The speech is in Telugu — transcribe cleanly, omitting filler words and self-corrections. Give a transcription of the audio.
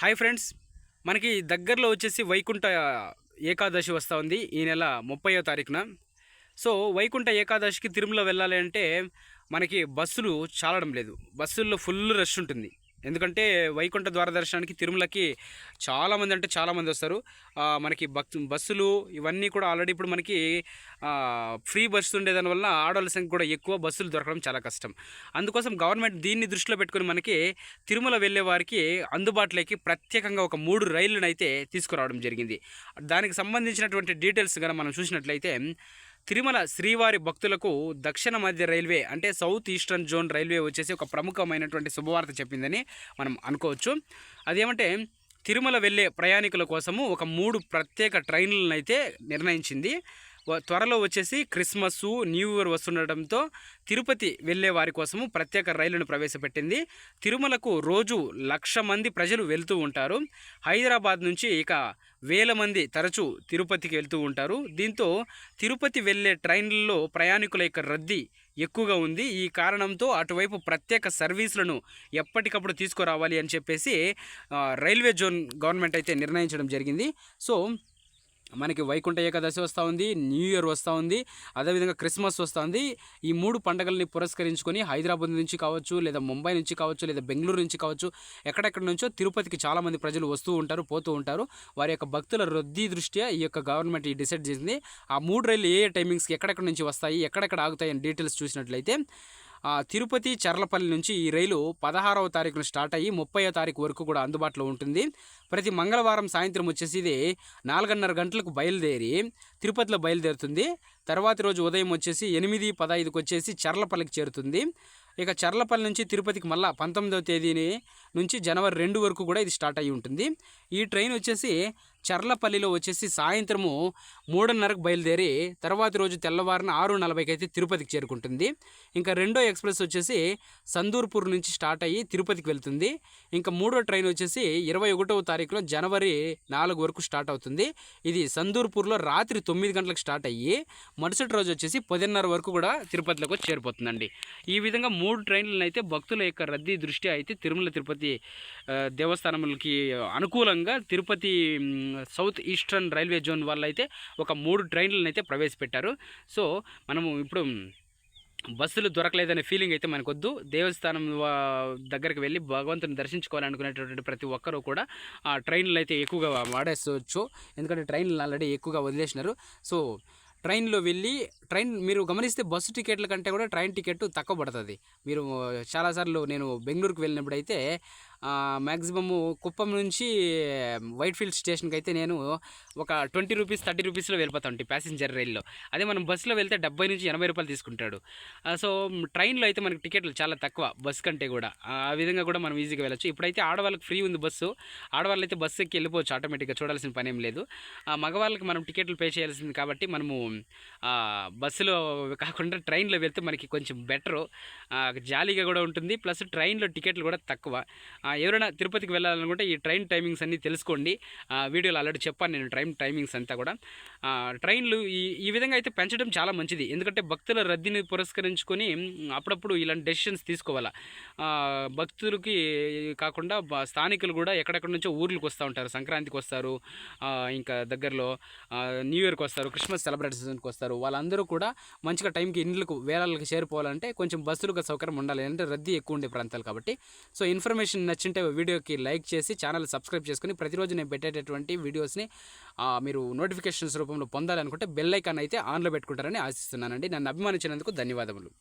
హాయ్ ఫ్రెండ్స్, మనకి దగ్గరలో వచ్చేసి వైకుంఠ ఏకాదశి వస్తూ ఉంది ఈ నెల 30వ తారీఖున. సో వైకుంఠ ఏకాదశికి తిరుమల వెళ్ళాలి అంటే మనకి బస్సులు చాలడం లేదు. బస్సుల్లో ఫుల్ రష్ ఉంటుంది. ఎందుకంటే వైకుంఠ ద్వార దర్శనానికి తిరుమలకి చాలామంది అంటే చాలామంది వస్తారు. మనకి బస్సులు ఇవన్నీ కూడా ఆల్రెడీ ఇప్పుడు మనకి ఫ్రీ బస్సు ఉండేదానివల్ల ఆడవాళ్ళ సంఖ్య కూడా ఎక్కువ, బస్సులు దొరకడం చాలా కష్టం. అందుకోసం గవర్నమెంట్ దీన్ని దృష్టిలో పెట్టుకుని మనకి తిరుమల వెళ్ళే వారికి అందుబాటులోకి ప్రత్యేకంగా ఒక 3 రైళ్లను అయితే తీసుకురావడం జరిగింది. దానికి సంబంధించినటువంటి డీటెయిల్స్ కనుక మనం చూసినట్లయితే, తిరుమల శ్రీవారి భక్తులకు దక్షిణ మధ్య రైల్వే అంటే సౌత్ ఈస్టర్న్ జోన్ రైల్వే వచ్చేసి ఒక ప్రముఖమైనటువంటి శుభవార్త చెప్పిందని మనం అనుకోవచ్చు. అదేమంటే తిరుమల వెళ్ళే ప్రయాణికుల కోసము ఒక 3 ప్రత్యేక ట్రైన్లను అయితే నిర్ణయించింది. త్వరలో వచ్చేసి క్రిస్మస్, న్యూ ఇయర్ వస్తుండటంతో తిరుపతి వెళ్ళే వారి కోసము ప్రత్యేక రైలును ప్రవేశపెట్టింది. తిరుమలకు రోజు 1,00,000 మంది ప్రజలు వెళ్తూ ఉంటారు. హైదరాబాద్ నుంచి ఇక వేల మంది తరచూ తిరుపతికి వెళ్తూ ఉంటారు. దీంతో తిరుపతి వెళ్ళే ట్రైన్లలో ప్రయాణికుల యొక్క రద్దీ ఎక్కువగా ఉంది. ఈ కారణంతో అటువైపు ప్రత్యేక సర్వీసులను ఎప్పటికప్పుడు తీసుకురావాలి అని చెప్పేసి రైల్వే జోన్ గవర్నమెంట్ అయితే నిర్ణయించడం జరిగింది. సో మనకి వైకుంఠ ఏకాదశి వస్తూ ఉంది, న్యూ ఇయర్ వస్తూ ఉంది, అదేవిధంగా క్రిస్మస్ వస్తూ ఉంది. ఈ 3 పండుగల్ని పురస్కరించుకొని హైదరాబాద్ నుంచి కావచ్చు, లేదా ముంబై నుంచి కావచ్చు, లేదా బెంగళూరు నుంచి కావచ్చు, ఎక్కడెక్కడ నుంచో తిరుపతికి చాలామంది ప్రజలు వస్తూ ఉంటారు, పోతూ ఉంటారు. వారి యొక్క భక్తుల రద్దీ దృష్ట్యా ఈ యొక్క గవర్నమెంట్ డిసైడ్ చేసింది. ఆ 3 రైళ్ళు ఏ టైమింగ్స్కి ఎక్కడెక్కడ నుంచి వస్తాయి, ఎక్కడెక్కడ ఆగుతాయి అని డీటెయిల్స్ చూసినట్లయితే, తిరుపతి చర్లపల్లి నుంచి ఈ రైలు 16వ తారీఖున స్టార్ట్ అయ్యి 30వ తారీఖు వరకు కూడా అందుబాటులో ఉంటుంది. ప్రతి మంగళవారం సాయంత్రం వచ్చేసి ఇది 4:30 గంటలకు బయలుదేరి తిరుపతిలో బయలుదేరుతుంది. తర్వాతి రోజు ఉదయం వచ్చేసి 8:15కి వచ్చేసి చర్లపల్లికి చేరుతుంది. ఇక చర్లపల్లి నుంచి తిరుపతికి మళ్ళీ 19వ తేదీని నుంచి జనవరి 2 వరకు కూడా ఇది స్టార్ట్ అయ్యి ఉంటుంది. ఈ ట్రైన్ వచ్చేసి చర్లపల్లిలో వచ్చేసి సాయంత్రము 3:30కు బయలుదేరి తర్వాతి రోజు తెల్లవారిన 6:40కి అయితే తిరుపతికి చేరుకుంటుంది. ఇంకా రెండో ఎక్స్ప్రెస్ వచ్చేసి సందూర్పూర్ నుంచి స్టార్ట్ అయ్యి తిరుపతికి వెళ్తుంది. ఇంకా మూడో ట్రైన్ వచ్చేసి 21వ తారీఖులో జనవరి 4 వరకు స్టార్ట్ అవుతుంది. ఇది సందూర్పూర్లో రాత్రి 9 గంటలకు స్టార్ట్ అయ్యి మరుసటి రోజు వచ్చేసి 10:30 వరకు కూడా తిరుపతిలోకి చేరిపోతుందండి. ఈ విధంగా 3 ట్రైన్లను అయితే భక్తుల యొక్క రద్దీ దృష్ట్యా అయితే తిరుమల తిరుపతి దేవస్థానములకి అనుకూలంగా Tirupati south eastern railway zone వాళ్ళు అయితే ఒక 3 ట్రైన్లను అయితే ప్రవేశపెట్టారు. సో మనము ఇప్పుడు బస్సులు దొరకలేదనే ఫీలింగ్ అయితే మనకొద్దు. దేవస్థానం దగ్గరికి వెళ్ళి భగవంతుని దర్శించుకోవాలనుకునేటటువంటి ప్రతి ఒక్కరూ కూడా ఆ ట్రైన్లు అయితే ఎక్కువగా వాడేసుకోవచ్చు. ఎందుకంటే ట్రైన్లు ఆల్రెడీ ఎక్కువగా వదిలేసినారు. సో ట్రైన్లో వెళ్ళి మీరు గమనిస్తే బస్సు టికెట్ల కంటే కూడా ట్రైన్ టికెట్ తక్కువ పడుతుంది. మీరు చాలాసార్లు నేను బెంగళూరుకి వెళ్ళినప్పుడు అయితే మ్యాక్సిమము కుప్పం నుంచి వైట్ఫీల్డ్ స్టేషన్కి అయితే నేను ఒక 20 రూపీస్ 30 రూపీస్లో వెళ్ళిపోతా ఉంటాయి ప్యాసింజర్ రైల్లో. అదే మనం బస్సులో వెళ్తే 70 నుంచి 80 రూపాయలు తీసుకుంటాడు. సో ట్రైన్లో అయితే మనకి టికెట్లు చాలా తక్కువ బస్సు కంటే కూడా. ఆ విధంగా కూడా మనం ఈజీగా వెళ్ళచ్చు. ఇప్పుడైతే ఆడవాళ్ళకి ఫ్రీ ఉంది బస్సు. ఆడవాళ్ళు అయితే బస్సు ఎక్కి వెళ్ళిపోవచ్చు ఆటోమేటిక్గా, చూడాల్సిన పని ఏం లేదు. మగవాళ్ళకి మనం టికెట్లు పే చేయాల్సింది కాబట్టి మనము బస్సులో కాకుండా ట్రైన్లో వెళ్తే మనకి కొంచెం బెటరు, జాలీగా కూడా ఉంటుంది. ప్లస్ ట్రైన్లో టికెట్లు కూడా తక్కువ. ఎవరైనా తిరుపతికి వెళ్ళాలనుకుంటే ఈ ట్రైన్ టైమింగ్స్ అన్నీ తెలుసుకోండి. వీడియోలో ఆల్రెడీ చెప్పాను నేను ట్రైన్ టైమింగ్స్ అంతా కూడా. ట్రైన్లు ఈ విధంగా అయితే పెంచడం చాలా మంచిది. ఎందుకంటే భక్తుల రద్దీని పురస్కరించుకొని అప్పుడప్పుడు ఇలాంటి డెసిషన్స్ తీసుకోవాలా. భక్తులకి కాకుండా స్థానికులు కూడా ఎక్కడెక్కడ నుంచో ఊర్లకు వస్తూ ఉంటారు. సంక్రాంతికి వస్తారు, ఇంకా దగ్గరలో న్యూ ఇయర్కి వస్తారు, క్రిస్మస్ సెలబ్రేషన్కి వస్తారు. వాళ్ళందరూ కూడా మంచిగా టైంకి ఇండ్లకు వేళలకు చేరిపోవాలంటే కొంచెం బస్సులుగా సౌకర్యం ఉండాలి. అంటే రద్దీ ఎక్కువ ఉండే ప్రాంతాలు కాబట్టి. సో ఇన్ఫర్మేషన్ నచ్చింటే వీడియోకి లైక్ చేసి ఛానల్ సబ్స్క్రైబ్ చేసుకుని ప్రతిరోజు నేను పెట్టేటటువంటి వీడియోస్ని మీరు నోటిఫికేషన్స్ రూపంలో పొందాలనుకుంటే బెల్ ఐకాన్ అయితే ఆన్లో పెట్టుకుంటారని ఆశిస్తున్నానండి. నన్ను అభిమానించినందుకు ధన్యవాదములు.